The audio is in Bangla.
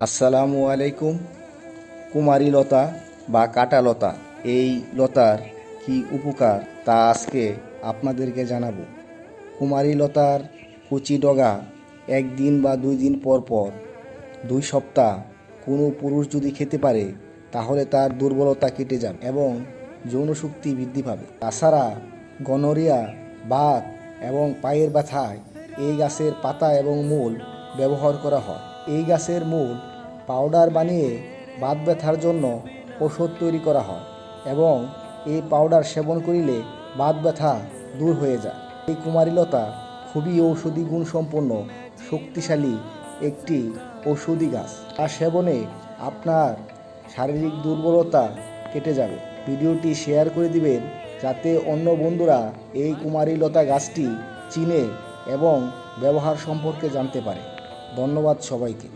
আসসালামু আলাইকুম। কুমারী লতা বা কাটা লতা, এই লতার কি উপকার তা আজকে আপনাদেরকে জানাবো। কুমারী লতার কচি ডগা একদিন বা 2 দিন পর পর 2 সপ্তাহ কোনো পুরুষ যদি খেতে পারে তাহলে তার দুর্বলতা কেটে যাবে এবং যৌনশক্তি বৃদ্ধি পাবে। তাছাড়া গনোরিয়া, বাত এবং পায়ের ব্যথায় এই গাছের পাতা এবং মূল ব্যবহার করা হয়। এই গাছের মূল পাউডার বানিয়ে বাত ব্যথার জন্য ওষুধ তৈরি করা হয় এবং এই পাউডার সেবন করিলে বাত ব্যথা দূর হয়ে যায়। এই কুমারী লতা খুবই ঔষধি গুণসম্পন্ন শক্তিশালী একটি ঔষধি গাছ। আর সেবনে আপনার শারীরিক দুর্বলতা কেটে যাবে। ভিডিওটি শেয়ার করে দিবেন যাতে অন্য বন্ধুরা এই কুমারী লতা গাছটি চিনে এবং ব্যবহার সম্পর্কে জানতে পারে। ধন্যবাদ সবাইকে।